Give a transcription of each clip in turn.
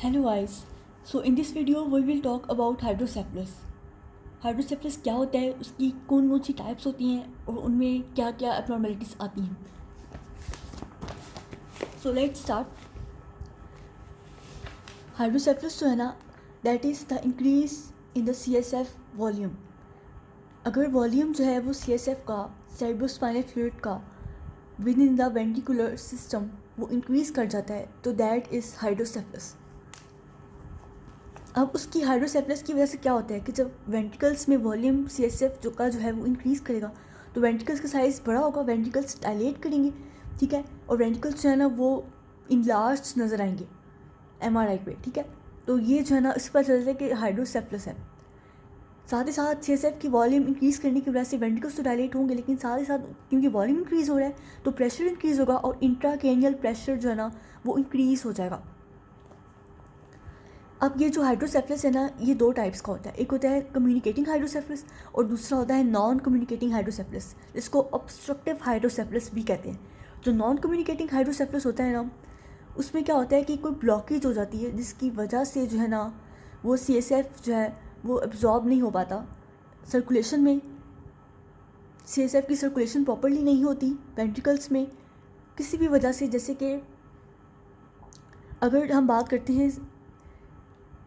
Hello guys. So in this video we will talk about hydrocephalus. Hydrocephalus क्या होता है, उसकी कौन कौन सी टाइप्स होती हैं और उनमें क्या क्या एबनॉर्मेलिटीज़ आती हैं. So let's start. हाइड्रोसेफलस जो है ना, that is the increase in the CSF volume. अगर वॉल्यूम जो है वो CSF का, सेरेब्रोस्पाइनल फ्लूइड का, with in the ventricular system वो इंक्रीज़ कर जाता है तो दैट इज़ हाइड्रोसेफलस. अब उसकी हाइड्रोसेफलस की वजह से क्या होता है कि जब वेंट्रिकल्स में वॉल्यूम CSF जो है वो इंक्रीज़ करेगा तो वेंट्रिकल्स का साइज़ बड़ा होगा, वेंट्रिकल्स डायलेट करेंगे, ठीक है, और वेंट्रिकल्स जो है ना वो इनलार्ज नज़र आएंगे MRI पे, ठीक है. तो ये जो है ना इस पर चलता है कि हाइड्रोसेफलस है. साथ ही साथ CSF की वॉल्यूम इंक्रीज़ करने की वजह से वेंट्रिकल्स तो डायलेट होंगे, लेकिन साथ ही साथ क्योंकि वॉल्यूम इंक्रीज़ हो रहा है तो प्रेशर इंक्रीज़ होगा और इंट्राक्रैनियल प्रेशर जो है ना वो इंक्रीज़ हो जाएगा. अब ये जो हाइड्रोसेफलस है ना, ये दो टाइप्स का होता है. एक होता है कम्युनिकेटिंग हाइड्रोसेफलस और दूसरा होता है नॉन कम्युनिकेटिंग हाइड्रोसेफलस, जिसको ऑब्स्ट्रक्टिव हाइड्रोसेफलस भी कहते हैं. जो नॉन कम्युनिकेटिंग हाइड्रोसेफलस होता है ना, उसमें क्या होता है कि कोई ब्लॉकेज हो जाती है जिसकी वजह से जो है ना वो CSF जो है वो एब्जॉर्ब नहीं हो पाता सर्कुलेशन में. CSF की सर्कुलेशन प्रॉपरली नहीं होती वेंट्रिकल्स में किसी भी वजह से. जैसे कि अगर हम बात करते हैं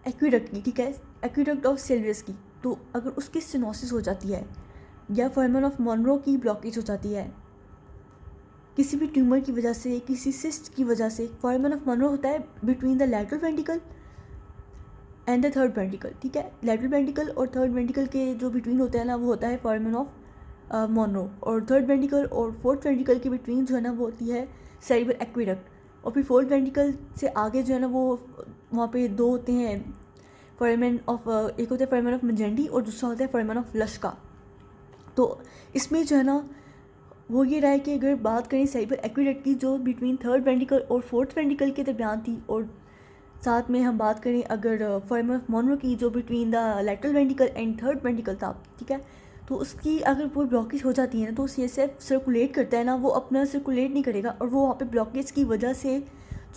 एक्विडक्ट की, ठीक है, एक्विडक्ट ऑफ सेल्वियस की, तो अगर उसकी स्टेनोसिस हो जाती है या फोरामेन ऑफ मोनरो की ब्लॉकेज हो जाती है किसी भी ट्यूमर की वजह से, किसी सिस्ट की वजह से. फोरामेन ऑफ मोनरो होता है between the lateral ventricle and the third ventricle, ठीक है. लैटरल वेंट्रिकल और थर्ड वेंट्रिकल के जो बिटवीन होता है ना वो होता है फोरामेन ऑफ मोनरो, और थर्ड वेंट्रिकल और फोर्थ वेंट्रिकल के बिटवीन जो है ना वो होती है सेरिब्रल एक्विडक्ट. और फिर फोर्थ वेंट्रिकल से आगे जो है ना वो वहाँ पे दो होते हैं फोरामेन ऑफ, एक होता है फोरामेन ऑफ मेजेंडी और दूसरा होता है फोरामेन ऑफ लश्का. तो इसमें जो है ना वो ये रहा है कि अगर बात करें सेरिब्रल एक्विडक्ट की जो बिटवीन थर्ड वेंट्रिकल और फोर्थ वेंट्रिकल के दरमियान थी, और साथ में हम बात करें अगर फोरामेन ऑफ मोनरो की जो between the lateral ventricle and third ventricle था, ठीक है, तो उसकी अगर कोई ब्लॉकेज हो जाती है ना तो CSF सर्कुलेट करता है ना, वो अपना सर्कुलेट नहीं करेगा और वो वहाँ पे ब्लॉकेज की वजह से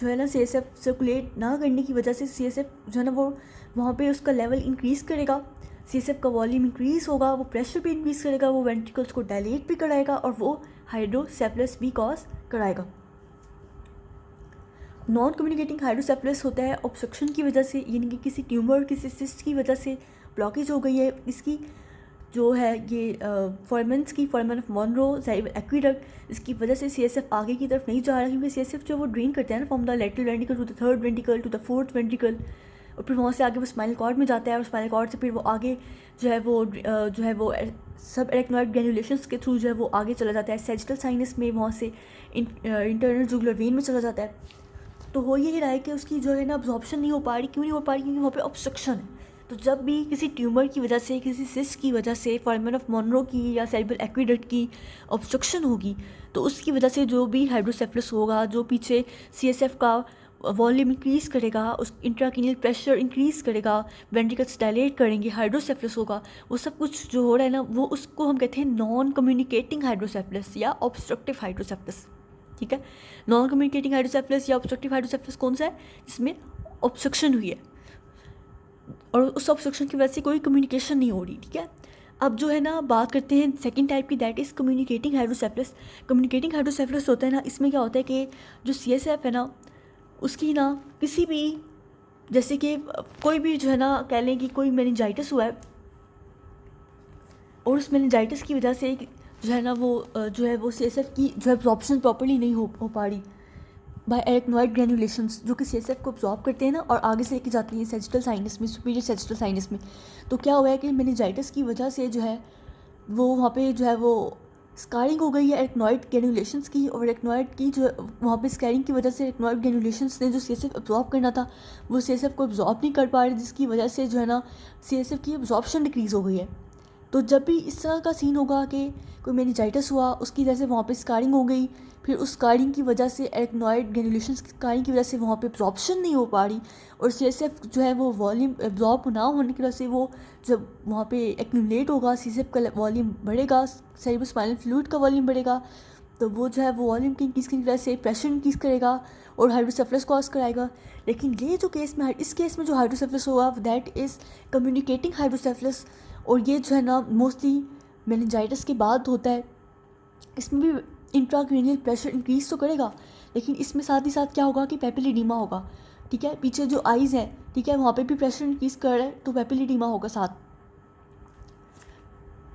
जो है ना CSF सर्कुलेट ना करने की वजह से CSF जो है ना वो वहाँ पे उसका लेवल इंक्रीज़ करेगा, CSF का वॉल्यूम इंक्रीज़ होगा, वो प्रेशर भी इंक्रीज़ करेगा, वो वेंट्रिकल्स को डायलेट भी कराएगा और वो हाइड्रोसेफलस भी कॉज कराएगा. नॉन कम्युनिकेटिंग हाइड्रोसेफलस होता है ऑब्स्ट्रक्शन की वजह से, यानी कि किसी ट्यूमर, किसी सिस्ट की वजह से ब्लॉकेज हो गई है इसकी जो है ये फोरामेन्स की, foramen of Monro, cerebral aqueduct, इसकी वजह से CSF आगे की तरफ नहीं जा रहा, क्योंकि CSF जो वो ड्रेन करता है ना from the lateral ventricle to the third ventricle to the fourth ventricle, और फिर वहाँ से आगे वो स्पाइनल कॉर्ड में जाता है और स्पाइनल कॉर्ड से फिर वो आगे जो है वो सब एरेक्नॉइड ग्रैन्युलेशंस के थ्रू जो है वो आगे चला जाता है सैजिटल साइनस में, वहाँ से इंटरनल जुगुलर वेन में चला जाता है. तो हो यही रहा है कि उसकी जो है ना अब्जॉर्प्शन नहीं हो पा रही. क्यों नहीं हो पा रही? क्योंकि वहाँ पे ऑब्स्ट्रक्शन है. तो जब भी किसी ट्यूमर की वजह से, किसी सिस्ट की वजह से, फोरामेन ऑफ मोनरो की या सेरिब्रल एक्विडक्ट की ऑब्स्ट्रक्शन होगी तो उसकी वजह से जो भी हाइड्रोसेफलस होगा, जो पीछे CSF का वॉल्यूम इंक्रीज़ करेगा, उस इंट्राक्रैनियल प्रेशर इंक्रीज़ करेगा, वेंट्रिकल्स डायलेट करेंगे, हाइड्रोसेफलस होगा, वो सब कुछ जो हो रहा है ना वो उसको हम कहते हैं नॉन कम्युनिकेटिंग हाइड्रोसेफलस या ऑब्स्ट्रक्टिव हाइड्रोसेफलस, ठीक है. नॉन कम्युनिकेटिंग हाइड्रोसेफलस या ऑब्स्ट्रक्टिव हाइड्रोसेफलस कौन सा है? जिसमें ऑब्स्ट्रक्शन हुई है और उस ऑब्स्ट्रक्शन की वजह से कोई कम्युनिकेशन नहीं हो रही, ठीक है. अब जो है ना बात करते हैं सेकंड टाइप की, that is communicating hydrocephalus. Communicating hydrocephalus होता है ना, इसमें क्या होता है कि जो CSF है ना उसकी ना किसी भी, जैसे कि कोई भी जो है ना कह लें कि कोई मेनिंजाइटिस हुआ है और उस मेनिंजाइटिस की वजह से जो है ना वो जो है वो CSF की जो है एब्जॉर्प्शन प्रॉपर्ली नहीं हो पा रही बाय एरेक्नॉइड ग्रैन्युलेशंस, जो कि CSF को एब्जॉर्ब करते हैं ना और आगे से लेके जाती हैं सैजिटल साइनस में, सुपीरियर सैजिटल साइनस में. तो क्या हुआ है कि मेनिंजाइटिस की वजह से जो है वो वहाँ पे जो है वो स्कारिंग हो गई है एरेक्नॉइड ग्रैन्युलेशंस की, और एरेक्नॉइड की जो वहाँ पे स्कारिंग की वजह से एरेक्नॉइड ग्रैन्युलेशंस ने जो CSF एब्जॉर्ब करना था वो CSF को एब्जॉर्ब नहीं कर पा रहे, जिसकी वजह से जो है ना CSF की एब्जॉर्प्शन डिक्रीज़ हो गई है. तो जब भी इस तरह का सीन होगा कि कोई मेनिंजाइटिस हुआ, उसकी वजह से वहाँ पे स्कारिंग हो गई, फिर उस स्कारिंग की वजह से एरेक्नॉइड ग्रैन्युलेशंस की स्कारिंग की वजह से वहाँ पे एब्जॉर्प्शन नहीं हो पा रही, और CSF जो है वो वॉल्यूम एब्जॉर्ब ना होने की वजह से वो जब वहाँ पे एक्यूमुलेट होगा CSF का वॉल्यूम बढ़ेगा, सेरिब्रोस्पाइनल फ्लूइड का वॉल्यूम बढ़ेगा, तो वो जो है वो वॉल्यूम की इंक्रीज़ की वजह से प्रेशर इंक्रीज़ करेगा और हाइड्रोसेफलस कॉज कराएगा। लेकिन ये जो केस में इस केस में जो हाइड्रोसेफलस होगा दैट इज़ कम्युनिकेटिंग हाइड्रोसेफलस, और ये जो है ना मोस्टली मेनिंजाइटिस के बाद होता है। इसमें भी इंट्राक्रेनियल प्रेशर इंक्रीज़ तो करेगा, लेकिन इसमें साथ ही साथ क्या होगा कि पेपिलिडीमा होगा, ठीक है। पीछे जो आइज़ हैं, ठीक है, वहाँ पे भी प्रेशर इंक्रीज़ कर रहा है तो पेपिलिडीमा होगा साथ।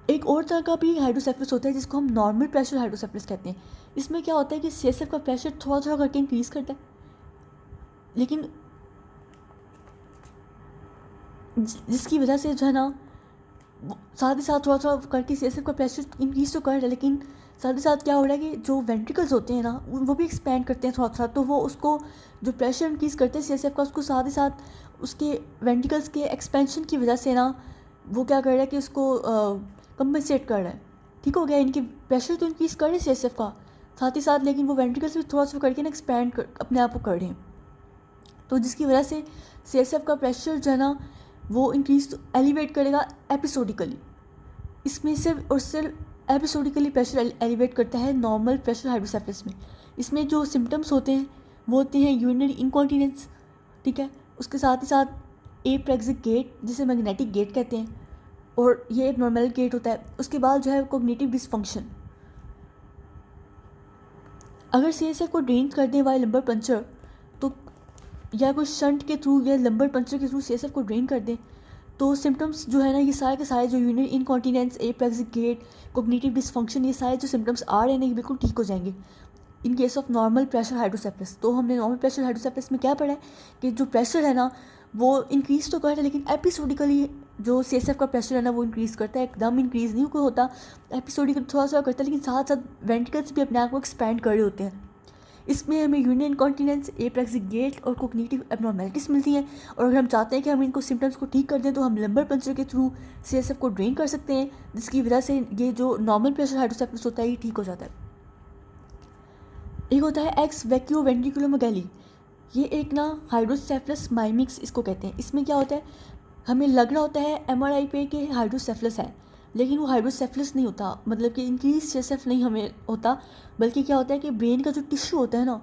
एक और तरह का भी हाइड्रोसेफलस होता है जिसको हम नॉर्मल प्रेशर हाइड्रोसेफलस कहते हैं। इसमें क्या होता है कि सीएसएफ का प्रेशर थोड़ा थोड़ा करके इंक्रीज़ करता है, लेकिन जिसकी वजह से जो है ना साथ ही साथ थोड़ा थोड़ा करके सीएसएफ का प्रेशर इंक्रीज़ तो कर रहा है, लेकिन साथ ही साथ क्या हो रहा है कि जो वेंट्रिकल्स होते हैं ना वो भी एक्सपैंड करते हैं थोड़ा थोड़ा, तो वो उसको जो प्रेशर इंक्रीज़ करते हैं सीएसएफ का उसको साथ ही साथ उसके वेंट्रिकल्स के एक्सपेंशन की वजह से ना वो क्या कर रहा है कि उसको कंपनसेट कर रहा है। ठीक हो गया, इनके प्रेशर तो इंक्रीज़ कर रहे हैं सीएसएफ का साथ ही साथ, लेकिन वो वेंट्रिकल्स भी थोड़ा सा करके ना एक्सपैंड अपने आप को कर रहे हैं, तो जिसकी वजह से सीएसएफ का प्रेशर जो है ना वो इंक्रीज एलिवेट करेगा एपिसोडिकली। इसमें सिर्फ और सिर्फ एपिसोडिकली प्रेशर एलिवेट करता है नॉर्मल प्रेशर हाइड्रोसेफलस में। इसमें जो सिम्टम्स होते हैं वो होते हैं यूरिनरी इनकॉन्टिनेंस, ठीक है, उसके साथ ही साथ एप्रेक्सिक गेट जिसे मैग्नेटिक गेट कहते हैं, और ये नॉर्मल गेट होता है। उसके बाद जो है कोग्निटिव डिसफंक्शन। अगर सीएसएफ को ड्रेन कर दें वाई लंबर पंचर तो या कोई शंट के थ्रू या लंबर पंचर के थ्रू सीएसएफ को ड्रेन कर दें तो सिम्टम्स जो है ना ये सारे के सारे जो urinary incontinence, apraxic gait, cognitive dysfunction, ये सारे जो सिम्टम्स आ रहे हैं ना ये बिल्कुल ठीक हो जाएंगे in case of normal pressure hydrocephalus. तो हमने नॉर्मल प्रेशर हाइड्रोसेफलस में क्या पढ़ा है कि जो प्रेशर है ना वो इंक्रीज़ तो कर रहा है, लेकिन एपिसोडिकली जो सीएसएफ का प्रेशर है ना वो इंक्रीज़ करता है, एकदम इंक्रीज़ नहीं होता, एपिसोडिकली थोड़ा सा करता है, लेकिन साथ साथ वेंट्रिकल्स भी अपने आप को एक्सपैंड कर रहे होते हैं। इसमें हमें यूरिनरी इनकॉन्टिनेंस, एप्रेक्सिक गेट और कोग्निटिव एबनॉर्मेलिटीज़ मिलती हैं, और अगर हम चाहते हैं कि हम इनको सिम्टम्स को ठीक कर दें तो हम लंबर पंचर के थ्रू सीएसएफ को ड्रेन कर सकते हैं, जिसकी वजह से ये जो नॉर्मल प्रेशर हाइड्रोसेफलस होता है ये ठीक हो जाता है। एक होता है एक्स वैक्यूम वेंट्रिकुलोमेगैली, ये एक ना हाइड्रोसेफलस माइमिक्स इसको कहते हैं। इसमें क्या होता है, हमें लग रहा होता है एमआरआई पे कि हाइड्रोसेफलस है, लेकिन वो हाइड्रोसेफलस नहीं होता, मतलब कि इंक्रीज सीएसएफ नहीं हमें होता, बल्कि क्या होता है कि ब्रेन का जो टिश्यू होता है ना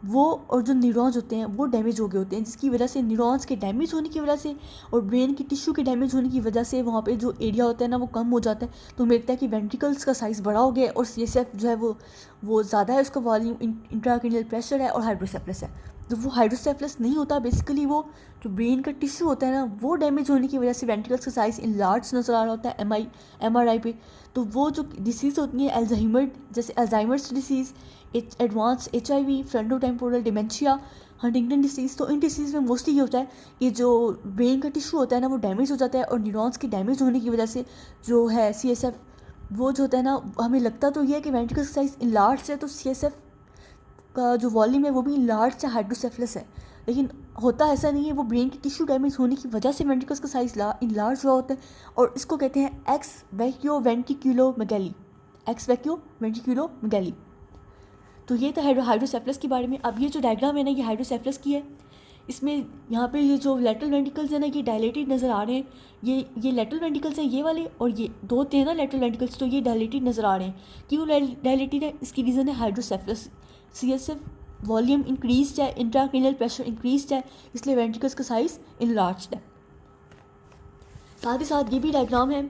वो और जो न्यूरॉन्स होते हैं वो डैमेज हो गए होते हैं, जिसकी वजह से न्यूरॉन्स के डैमेज होने की वजह से और ब्रेन की टिश्यू के डैमेज होने की वजह से वहाँ पे जो एरिया होता है ना वो कम हो जाता है। तो हमें लगता है कि वेंट्रिकल्स का साइज़ बड़ा हो गया और सीएसएफ जो है वो ज़्यादा है, उसका वॉल्यूम, इंट्राक्रेनियल प्रेशर है और हाइड्रोसेफलस है। तो वो हाइड्रोसेफलस नहीं होता, बेसिकली वो जो ब्रेन का टिश्यू होता है ना वो डैमेज होने की वजह से वेंट्रिकल्स का साइज़ इनलार्ज नज़र आ रहा होता है एमआरआई पे। तो वो जो डिसीज़ होती है अल्जाइमर, जैसे Alzheimer's disease, advance HIV, frontotemporal dementia, Huntington disease, तो इन डिसीज़ में मोस्टली ये होता है कि जो ब्रेन का टिश्यू होता है ना वो डैमेज हो जाता है, और न्यूरॉन्स के डैमेज होने की वजह से जो है सीएसएफ वो जो होता है ना, हमें लगता तो ये है कि वेंट्रिकल साइज इनलार्ज है तो सीएसएफ का जो वॉल्यूम है वो भी इनलार्ज या हाइड्रोसेफलस है, लेकिन होता ऐसा नहीं है। वो ब्रेन की टिश्यू डैमेज होने की वजह से वेंट्रिकल्स का साइज इनलार्ज हुआ होता है, और इसको कहते हैं एक्स वैक्यूम वेंट्रिकुलोमेगैली, एक्स वैक्यूम वेंट्रिकुलोमेगैली। तो ये था हाइड्रोसेफलस के बारे में। अब ये जो डायग्राम है ना ये हाइड्रोसेफलस की है। इसमें यहाँ पे ये जो लेटरल वेंट्रिकल्स है ना ये डायलेटेड नज़र आ रहे हैं, ये लेटरल वेंट्रिकल्स हैं ये वाले, और ये दो होते हैं ना लेटरल वेंट्रिकल्स, तो ये डायलेटेड नज़र आ रहे हैं। क्यों डायलेटेड है, इसकी रीज़न है हाइड्रोसेफलस। सीएसएफ वॉल्यूम इंक्रीज है, इंट्राक्रेनियल प्रेशर इंक्रीज है, इसलिए वेंट्रिकल्स का साइज इनलार्ज है। साथ ही साथ ये भी डायग्राम है,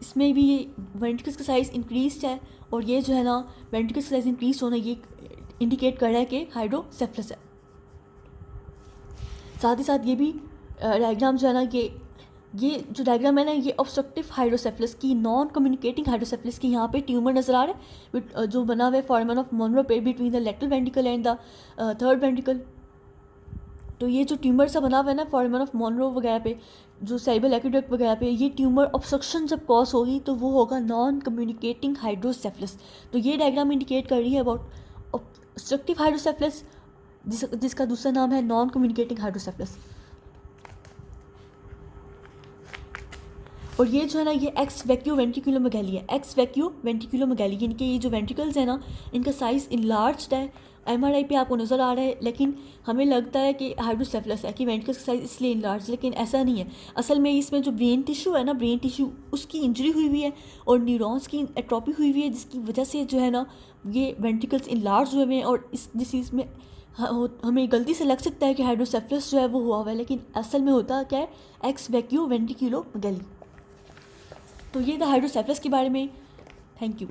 इसमें भी ये वेंट्रिकल्स का साइज़ इंक्रीज है, और ये जो है ना वेंट्रिकल्स का साइज़ इंक्रीज होना ये इंडिकेट कर रहा है कि हाइड्रोसेफलस है। साथ ही साथ ये भी डायग्राम जो है ना ये जो डायग्राम है ना ये ऑब्स्ट्रक्टिव हाइड्रोसेफलस की, नॉन कम्युनिकेटिंग हाइड्रोसेफलस की, यहाँ पे ट्यूमर नज़र आ रहा है जो बना हुआ है फॉरमन ऑफ मोनरो पे between the lateral ventricle and the third ventricle. तो ये जो ट्यूमर सा बना हुआ है ना फॉरमन ऑफ मोनरो वगैरह पे, जो सेरिब्रल एक्वेडक्ट वगैरह पे, ये ट्यूमर ऑब्स्ट्रक्शन जब कॉज होगी तो वो होगा नॉन कम्युनिकेटिंग हाइड्रोसेफलस। तो ये डायग्राम इंडिकेट कर रही है अबाउट ऑब्स्ट्रक्टिव हाइड्रोसेफलस, जिसका दूसरा नाम है नॉन कम्युनिकेटिंग हाइड्रोसेफलस। और ये जो है ना ये एक्स वैक्यूम वेंट्रिकुलोमेगैली है, एक्स वैक्यूम वेंट्रिकुलोमेगैली, यानी कि ये जो वेंट्रिकल्स है ना इनका साइज़ इनलार्ज्ड है MRI पे आपको नज़र आ रहा है, लेकिन हमें लगता है कि हाइड्रोसेफलस है, कि वेंट्रिकल का साइज इसलिए इनलार्ज, लेकिन ऐसा नहीं है। असल में इसमें जो ब्रेन टिश्यू है ना, ब्रेन टिश्यू उसकी इंजरी हुई हुई है और न्यूरॉन्स की एट्रोपी हुई हुई है, जिसकी वजह से जो है ना ये वेंट्रिकल्स इनलार्ज हुए हुए हैं। और इस डिसीज़ में हमें गलती से लग सकता है कि हाइड्रोसेफलस जो है वो हुआ हुआ है, लेकिन असल में होता क्या है, एक्स वैक्यू वेंट्रिक्यूलोमेगली। तो ये था हाइड्रोसेफलस के बारे में। Thank you.